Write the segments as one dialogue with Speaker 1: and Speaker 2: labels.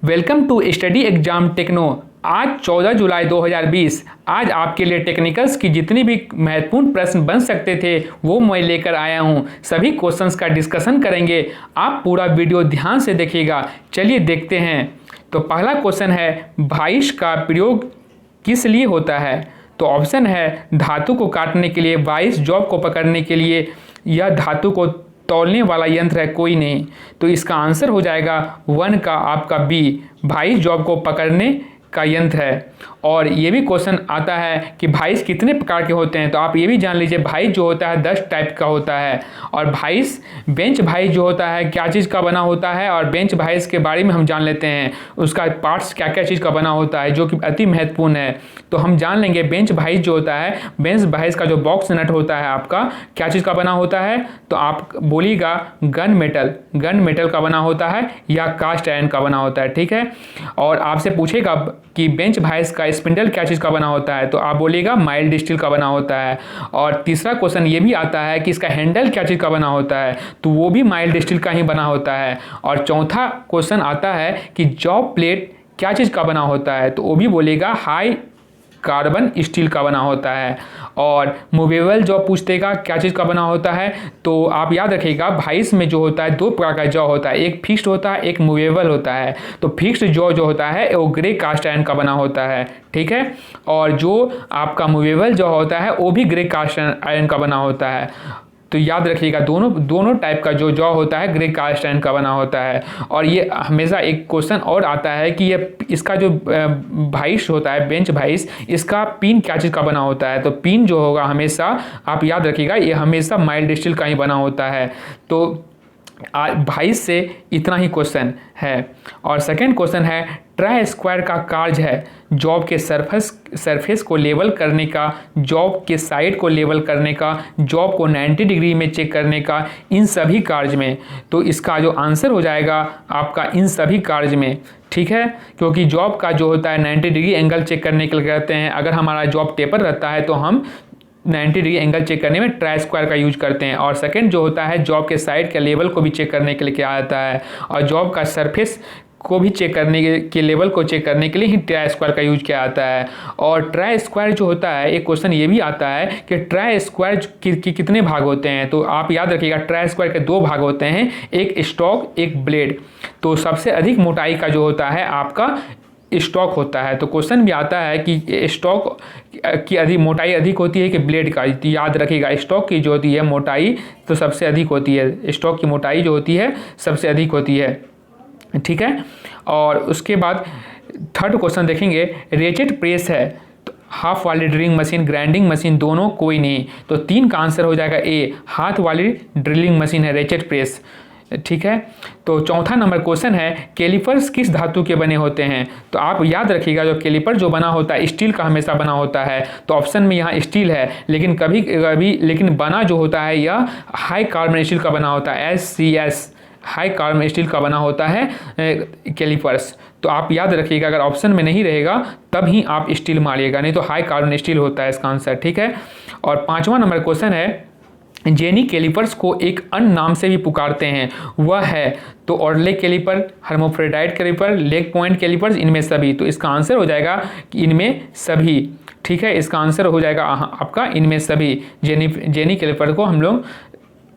Speaker 1: Welcome to study exam techno. आज 14 जुलाई 2020। आज आपके लिए टेक्निकल्स की जितनी भी महत्वपूर्ण प्रश्न बन सकते थे वो मैं लेकर आया हूं। सभी क्वेश्चंस का डिस्कशन करेंगे। आप पूरा वीडियो ध्यान से देखिएगा। चलिए देखते हैं। तो पहला क्वेश्चन है, वाइस का प्रयोग किस लिए होता है? तो ऑप्शन है धातु को काटने के लिए, वाइस जॉब को पकड़ने के लिए, या धातु को तौलने वाला यंत्र है कोई नहीं। तो इसका आंसर हो जाएगा 1 का आपका बी, वाइस जॉब को पकड़ने का यंत्र है। और ये भी क्वेश्चन आता है कि वाइस कितने प्रकार के होते हैं। तो आप ये भी जान लीजिए, वाइस जो होता है 10 टाइप का होता है। और वाइस बेंच वाइस जो होता है क्या चीज़ का बना होता है, और बेंच वाइस के बारे में हम जान लेते हैं, उसका पार्ट्स क्या क्या चीज़ का बना होता है, जो कि अति महत्वपूर्ण है। तो हम जान लेंगे बेंच वाइस जो होता है, बेंच वाइस का जो बॉक्स नट होता है आपका क्या चीज़ का बना होता है। तो आप बोलिएगा गन मेटल का बना होता है या कास्ट आयरन का बना होता है। ठीक है। और आपसे पूछेगा कि बेंच वाइस का स्पिंडल क्या चीज़ का बना होता है, तो आप बोलिएगा माइल्ड स्टील का बना होता है। और तीसरा क्वेश्चन ये भी आता है कि इसका हैंडल क्या चीज़ का बना होता है, तो वो भी माइल्ड स्टील का ही बना होता है। और चौथा क्वेश्चन आता है कि जॉब प्लेट क्या चीज़ का बना होता है, तो वो भी बोलेगा हाई कार्बन स्टील का बना होता है। और मूवेबल जॉ पूछतेगा क्या चीज़ का बना होता है, तो आप याद रखिएगा वाइस में जो होता है 2 प्रकार का जॉ होता है, एक फिक्स्ड होता है, एक मूवेबल होता है। तो फिक्स्ड जॉ जो होता है वो ग्रे कास्ट आयरन का बना होता है। ठीक है। और जो आपका मूवेबल जॉ होता है वो भी ग्रे कास्ट आयरन का बना होता है। तो याद रखिएगा दोनों टाइप का जो जॉ होता है ग्रे कास्ट आयरन का बना होता है। और ये हमेशा एक क्वेश्चन और आता है कि ये इसका जो वाइस होता है बेंच वाइस, इसका पिन क्या चीज़ का बना होता है। तो पिन जो होगा हमेशा आप याद रखिएगा ये हमेशा माइल्ड स्टील का ही बना होता है। तो वाइस से इतना ही क्वेश्चन है। और सेकंड क्वेश्चन है, ट्राई स्क्वायर का कार्य है जॉब के सरफेस को लेवल करने का, जॉब के साइड को लेवल करने का, जॉब को 90 डिग्री में चेक करने का, इन सभी कार्य में। तो इसका जो आंसर हो जाएगा आपका इन सभी कार्य में। ठीक है। क्योंकि जॉब का जो होता है 90 डिग्री एंगल चेक करने के लिए करते हैं। अगर हमारा जॉब टेपर रहता है तो हम 90 डिग्री एंगल चेक करने में ट्राई स्क्वायर का यूज करते हैं। और सेकंड जो होता है जॉब के साइड के लेवल को भी चेक करने के लिए क्या आता है, और जॉब का सरफेस को भी चेक करने के लेवल को चेक करने के लिए ही ट्राई स्क्वायर का यूज किया आता है। और ट्राई स्क्वायर जो होता है, एक क्वेश्चन ये भी आता है कि ट्राई स्क्वायर की कितने भाग होते हैं। तो आप याद रखिएगा ट्राई स्क्वायर के 2 भाग होते हैं, एक स्टॉक एक ब्लेड। तो सबसे अधिक मोटाई का जो होता है आपका स्टॉक होता है। तो क्वेश्चन भी आता है कि स्टॉक की मोटाई अधिक होती है कि ब्लेड का। याद रखिएगा स्टॉक की जो होती है मोटाई तो सबसे अधिक होती है, स्टॉक की मोटाई जो होती है सबसे अधिक होती है। ठीक है। और उसके बाद थर्ड क्वेश्चन देखेंगे, रेचेट प्रेस है तो हाफ वाली ड्रिलिंग मशीन, ग्राइंडिंग मशीन दोनों कोई नहीं। तो 3 का आंसर हो जाएगा ए, हाथ वाली ड्रिलिंग मशीन है रेचेट प्रेस। ठीक है। तो चौथा नंबर क्वेश्चन है, कैलिपर्स किस धातु के बने होते हैं। तो आप याद रखिएगा जो कैलिपर जो बना होता है स्टील का हमेशा बना होता है। तो ऑप्शन में यहाँ स्टील है, लेकिन कभी कभी लेकिन बना जो होता है यह हाई कार्बन स्टील का बना होता है, SCS हाई कार्बन स्टील का बना होता है कैलिपर्स। तो आप याद रखिएगा अगर ऑप्शन में नहीं रहेगा तब ही आप स्टील मारिएगा, नहीं तो हाई कार्बन स्टील होता है इसका आंसर। ठीक है। और 5वां नंबर क्वेश्चन है, जेनी कैलिपर्स को एक अन्य नाम से भी पुकारते हैं, वह है। तो ऑर्डले caliper, hermaphrodite caliper, leg point calipers, इनमें सभी। तो इसका आंसर हो जाएगा कि इनमें सभी। ठीक है। इसका आंसर हो जाएगा आपका इनमें सभी। जेनी कैलिपर को हम लोग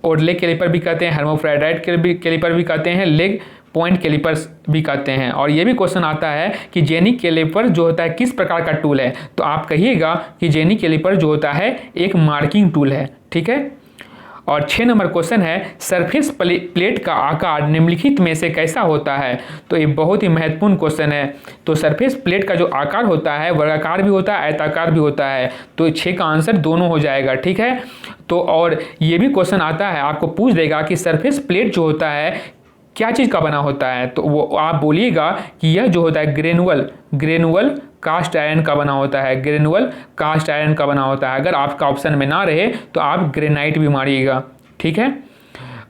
Speaker 1: ऑर्डले कैलिपर भी कहते हैं, हर्मोफ्रोडाइट कैलिपर भी कहते हैं, लेग पॉइंट कैलिपर्स भी कहते हैं। और ये भी क्वेश्चन आता है कि जेनी कैलिपर जो होता है किस प्रकार का टूल है। तो आप कहिएगा कि जेनी कैलिपर जो होता है एक मार्किंग टूल है। ठीक है। और 6 नंबर क्वेश्चन है, सरफेस प्लेट का आकार निम्नलिखित में से कैसा होता है। तो ये बहुत ही महत्वपूर्ण क्वेश्चन है। तो सरफेस प्लेट का जो आकार होता है वर्गाकार भी होता है आयताकार भी होता है। तो 6 का आंसर दोनों हो जाएगा। ठीक है। तो और ये भी क्वेश्चन आता है, आपको पूछ देगा कि सरफेस प्लेट जो होता है क्या चीज़ का बना होता है। तो वो आप बोलिएगा कि यह जो होता है ग्रेनुअल कास्ट आयरन का बना होता है, ग्रेनुअल कास्ट आयरन का बना होता है। अगर आपका ऑप्शन में ना रहे तो आप ग्रेनाइट भी मारिएगा। ठीक है।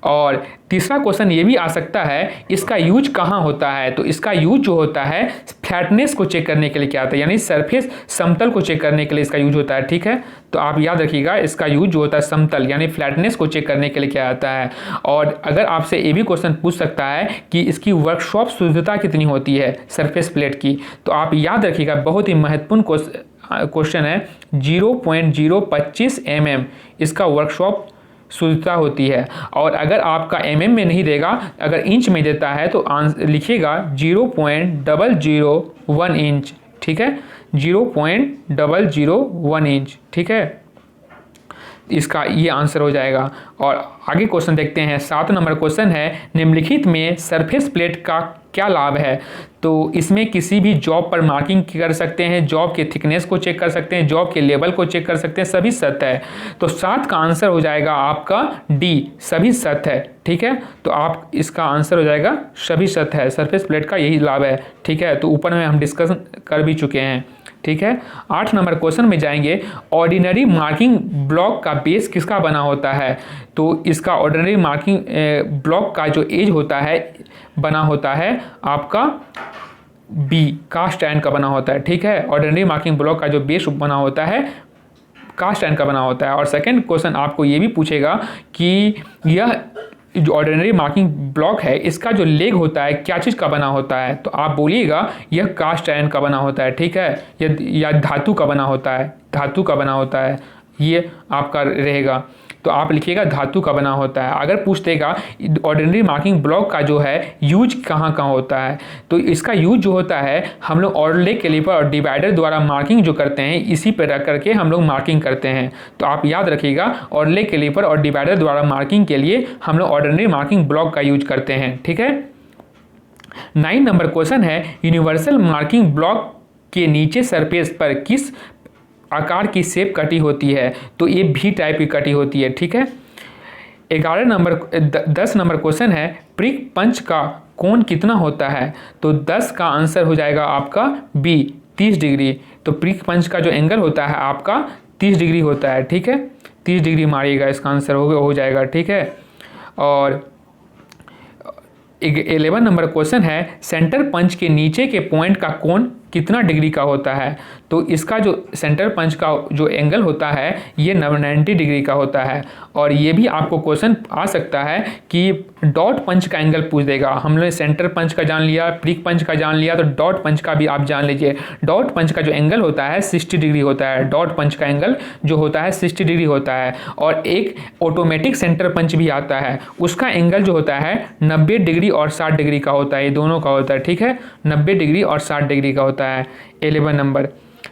Speaker 1: और तीसरा क्वेश्चन ये भी आ सकता है, इसका यूज कहाँ होता है? तो इसका यूज जो होता है फ्लैटनेस को चेक करने के लिए क्या आता है, यानी सरफेस समतल को चेक करने के लिए इसका यूज होता है। ठीक है, तो आप याद रखिएगा इसका यूज जो होता है समतल यानी फ्लैटनेस को चेक करने के लिए क्या आता है। और अगर आपसे ये भी क्वेश्चन पूछ सकता है कि इसकी वर्कशॉप शुद्धता कितनी होती है सरफेस प्लेट की, तो आप याद रखिएगा बहुत ही महत्वपूर्ण क्वेश्चन है, 0.025 mm इसका वर्कशॉप शुद्धता होती है। और अगर आपका mm में नहीं देगा, अगर इंच में देता है तो लिखिएगा 0.001 इंच। ठीक है, 0.001 इंच। ठीक है, इसका ये आंसर हो जाएगा। और आगे क्वेश्चन देखते हैं, 7 नंबर क्वेश्चन है, निम्नलिखित में सरफेस प्लेट का क्या लाभ है? तो इसमें किसी भी जॉब पर मार्किंग कर सकते हैं, जॉब के थिकनेस को चेक कर सकते हैं, जॉब के लेवल को चेक कर सकते हैं, सभी सत्य है। तो 7 का आंसर हो जाएगा आपका डी, सभी सत्य है। ठीक है, तो आप इसका आंसर हो जाएगा सभी सत्य है, सरफेस प्लेट का यही लाभ है। ठीक है, तो ऊपर में हम डिस्कस कर भी चुके हैं। ठीक है, 8 नंबर क्वेश्चन में जाएंगे, ऑर्डिनरी मार्किंग ब्लॉक का बेस किसका बना होता है? तो इसका ऑर्डिनरी मार्किंग ब्लॉक का जो एज होता है बना होता है आपका बी, कास्ट आयरन का बना होता है। ठीक है, ऑर्डिनरी मार्किंग ब्लॉक का जो बेस बना होता है कास्ट आयरन का बना होता है। और सेकंड क्वेश्चन आपको ये भी पूछेगा कि यह जो ऑर्डिनरी मार्किंग ब्लॉक है इसका जो लेग होता है क्या चीज़ का बना होता है? तो आप बोलिएगा यह कास्ट आयरन का बना होता है। ठीक है, या धातु का बना होता है, धातु का बना होता है, ये आपका रहेगा। तो आप लिखिएगा धातु का बना होता है। अगर पूछ देगा ऑर्डिनरी मार्किंग ब्लॉक का जो है यूज कहाँ कहाँ होता है, तो इसका यूज जो होता है हम लोग ऑर्डरलेग कैलिपर और डिवाइडर द्वारा मार्किंग जो करते हैं इसी पर रख करके हम लोग मार्किंग करते हैं। तो आप याद रखिएगा ऑर्डरलेग कैलिपर और डिवाइडर द्वारा मार्किंग के लिए हम लोग ऑर्डिनरी मार्किंग ब्लॉक का यूज करते हैं। ठीक है, 9 नंबर क्वेश्चन है, यूनिवर्सल मार्किंग ब्लॉक के नीचे सरफेस पर किस आकार की शेप कटी होती है? तो ये भी टाइप की कटी होती है। ठीक है, 10 नंबर क्वेश्चन है, प्रिक पंच का कोण कितना होता है? तो 10 का आंसर हो जाएगा आपका बी, 30 डिग्री। तो प्रिक पंच का जो एंगल होता है आपका 30 डिग्री होता है। ठीक है, 30 डिग्री मारिएगा, इसका आंसर हो जाएगा। ठीक है, और 11 नंबर क्वेश्चन है, सेंटर पंच के नीचे के पॉइंट का कोण कितना डिग्री का होता है? तो इसका जो सेंटर पंच का जो एंगल होता है ये 90 डिग्री का होता है। और ये भी आपको क्वेश्चन आ सकता है कि डॉट पंच का एंगल पूछ देगा। हमने सेंटर पंच का जान लिया, प्रिक पंच का जान लिया, तो डॉट पंच का भी आप जान लीजिए। डॉट पंच का जो एंगल होता है 60 डिग्री होता है। डॉट पंच का एंगल जो होता है 60 डिग्री होता है। और एक ऑटोमेटिक सेंटर पंच भी आता है, उसका एंगल जो होता है 90 डिग्री और 60 डिग्री का होता है, ये दोनों का होता है। ठीक है, 90 डिग्री और 60 डिग्री का होता है 11 नंबर।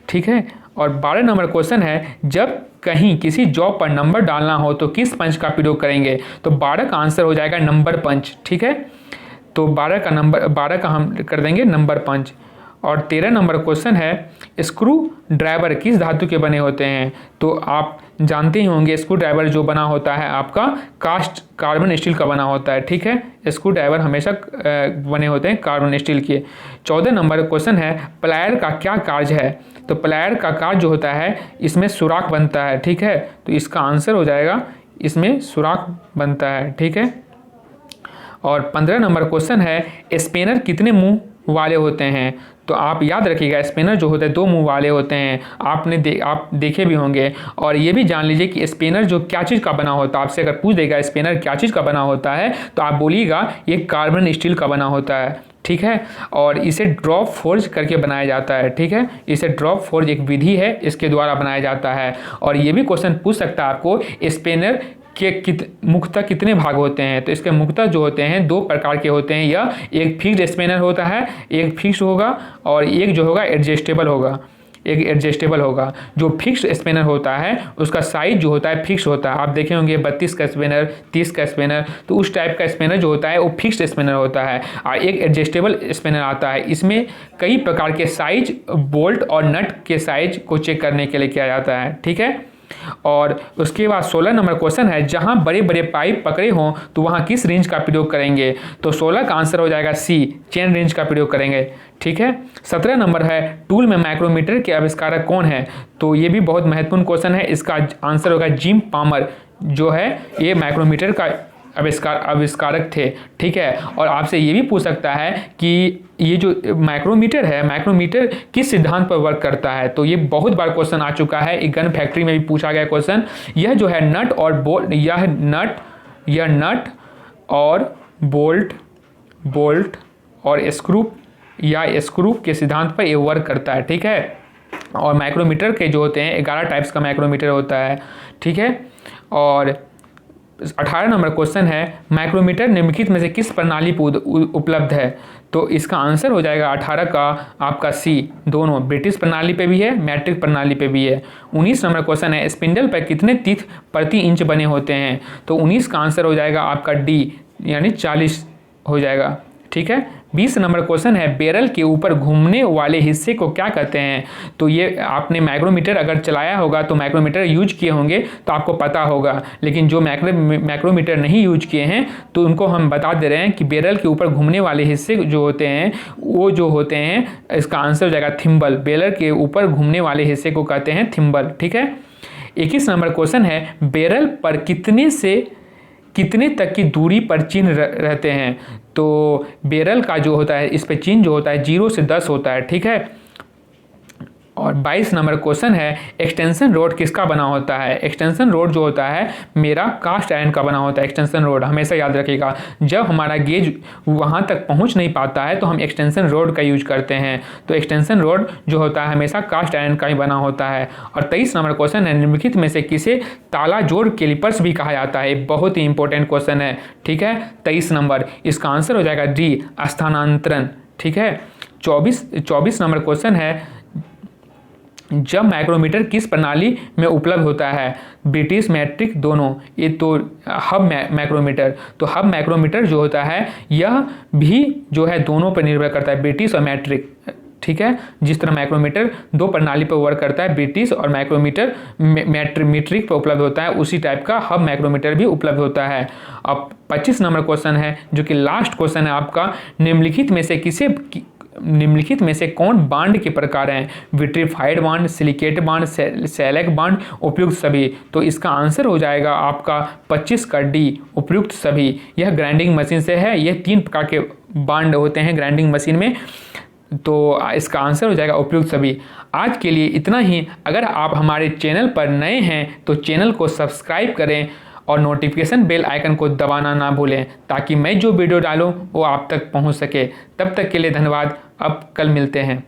Speaker 1: ठीक है, और 12 नंबर क्वेश्चन है, जब कहीं किसी जॉब पर नंबर डालना हो तो किस पंच का प्रयोग करेंगे? तो 12 का आंसर हो जाएगा नंबर पंच। ठीक है, तो 12 का हम कर देंगे नंबर पंच। और 13 नंबर क्वेश्चन है, स्क्रू ड्राइवर किस धातु के बने होते हैं? तो आप जानते ही होंगे स्क्रू ड्राइवर जो बना होता है आपका कास्ट कार्बन स्टील का बना होता है। ठीक है, स्क्रू ड्राइवर हमेशा बने होते हैं कार्बन स्टील के। 14 नंबर क्वेश्चन है, प्लायर का क्या कार्य है? तो प्लायर का कार्य जो होता है इसमें सुराख बनता है। ठीक है, तो इसका आंसर हो जाएगा इसमें सुराख बनता है। ठीक है, और 15 नंबर क्वेश्चन है, स्पेनर कितने मुंह वाले होते हैं? तो आप याद रखिएगा स्पेनर जो होते हैं 2 मुंह वाले होते हैं। आप देखे भी होंगे। और ये भी जान लीजिए कि स्पेनर जो क्या चीज़ का बना होता है, आपसे अगर पूछ देगा स्पेनर क्या चीज़ का बना होता है तो आप बोलिएगा ये कार्बन स्टील का बना होता है। ठीक है, और इसे ड्रॉप फोर्ज करके बनाया जाता है। ठीक है, इसे ड्रॉप फोर्ज एक विधि है, इसके द्वारा बनाया जाता है। और ये भी क्वेश्चन पूछ सकता है आपको स्पेनर के मुख्यतः कितने भाग होते हैं? तो इसके मुख्यतः जो होते हैं 2 प्रकार के होते हैं। यह एक फिक्स्ड स्पेनर होता है, एक फिक्स होगा, और एक जो होगा एडजस्टेबल होगा। एक एडजस्टेबल होगा। जो फिक्स्ड स्पेनर होता है उसका साइज जो होता है फिक्स होता है। आप देखे होंगे 32 का स्पेनर, 30 का स्पेनर, तो उस टाइप का स्पेनर जो होता है वो फिक्स्ड स्पेनर होता है। और एक एडजस्टेबल स्पेनर आता है, इसमें कई प्रकार के साइज, बोल्ट और नट के साइज को चेक करने के लिए किया जाता है। ठीक है, और उसके बाद 16 नंबर क्वेश्चन है, जहां बड़े बड़े पाइप पकड़े हों तो वहां किस रेंज का प्रयोग करेंगे? तो 16 का आंसर हो जाएगा सी, चेन रेंज का प्रयोग करेंगे। ठीक है, 17 नंबर है, टूल में माइक्रोमीटर के आविष्कारक कौन है? तो ये भी बहुत महत्वपूर्ण क्वेश्चन है। इसका आंसर होगा जिम पामर, जो है ये माइक्रोमीटर का आविष्कारक थे। ठीक है, और आपसे ये भी पूछ सकता है कि ये जो माइक्रोमीटर है, माइक्रोमीटर किस सिद्धांत पर वर्क करता है। तो ये बहुत बार क्वेश्चन आ चुका है, एक गन फैक्ट्री में भी पूछा गया क्वेश्चन। यह जो है नट और बोल्ट, यह नट और बोल्ट और स्क्रू के सिद्धांत पर ये वर्क करता है। ठीक है, और माइक्रोमीटर के जो होते हैं 11 टाइप्स का माइक्रोमीटर होता है। ठीक है, और 18 नंबर क्वेश्चन है, माइक्रोमीटर निम्नलिखित में से किस प्रणाली पर उपलब्ध है। तो इसका आंसर हो जाएगा 18 का आपका सी, दोनों ब्रिटिश प्रणाली पे भी है, मैट्रिक प्रणाली पे भी है। 19 नंबर क्वेश्चन है, स्पिंडल पर कितने तीथ प्रति इंच बने होते हैं। तो 19 का आंसर हो जाएगा आपका डी, यानी 40 हो जाएगा। ठीक है, 20 नंबर क्वेश्चन है, बैरल के ऊपर घूमने वाले हिस्से को क्या कहते हैं। तो ये आपने माइक्रोमीटर अगर चलाया होगा तो माइक्रोमीटर यूज किए होंगे तो आपको पता होगा, लेकिन जो माइक्रोमीटर नहीं यूज किए हैं तो उनको हम बता दे रहे हैं कि बैरल के ऊपर घूमने वाले हिस्से जो होते हैं वो जो होते हैं, इसका आंसर हो जाएगा थिम्बल। बैरल के ऊपर घूमने वाले हिस्से को कहते हैं थिम्बल। ठीक है, 21 नंबर क्वेश्चन है, बैरल पर कितने तक की दूरी पर चिन्ह रहते हैं। तो बैरल का जो होता है, इस पे चिन्ह जो होता है 0 से 10 होता है। ठीक है, और 22 नंबर क्वेश्चन है, एक्सटेंशन रोड किसका बना होता है। एक्सटेंशन रोड जो होता है मेरा कास्ट आयरन का बना होता है। एक्सटेंशन रोड हमेशा याद रखिएगा, जब हमारा गेज वहाँ तक पहुँच नहीं पाता है तो हम एक्सटेंशन रोड का यूज करते हैं। तो एक्सटेंशन रोड जो होता है हमेशा कास्ट आयरन का ही बना होता है। और 23 नंबर क्वेश्चन है, निम्नलिखित में से किसे ताला जोड़ कैलिपर्स भी कहा जाता है। बहुत ही इंपॉर्टेंट क्वेश्चन है। ठीक है, 23 नंबर, इसका आंसर हो जाएगा डी, स्थानांतरण। ठीक है, 24 नंबर क्वेश्चन है, जब माइक्रोमीटर किस प्रणाली में उपलब्ध होता है। ब्रिटिश, मैट्रिक, दोनों। ये तो हब माइक्रोमीटर, तो हब माइक्रोमीटर जो होता है यह भी जो है दोनों पर निर्भर करता है, ब्रिटिश और मैट्रिक। ठीक है, जिस तरह माइक्रोमीटर 2 प्रणाली पर वर्क करता है, ब्रिटिश और माइक्रोमीटर मैट्रिक पर उपलब्ध होता है, उसी टाइप का हब माइक्रोमीटर भी उपलब्ध होता है। अब 25 नंबर क्वेश्चन है जो कि लास्ट क्वेश्चन है आपका, निम्नलिखित में से कौन बांड के प्रकार हैं। Vitrified bond, silicate bond, shellac bond, उपयुक्त सभी। तो इसका आंसर हो जाएगा आपका 25 का डी, उपयुक्त सभी। यह ग्राइंडिंग मशीन से है, यह 3 प्रकार के बांड होते हैं ग्राइंडिंग मशीन में, तो इसका आंसर हो जाएगा उपयुक्त सभी। आज के लिए इतना ही। अगर आप हमारे चैनल पर नए हैं तो चैनल को सब्सक्राइब करें और नोटिफिकेशन बेल आइकन को दबाना ना भूलें, ताकि मैं जो वीडियो डालूं वो आप तक पहुंच सके। तब तक के लिए धन्यवाद, अब कल मिलते हैं।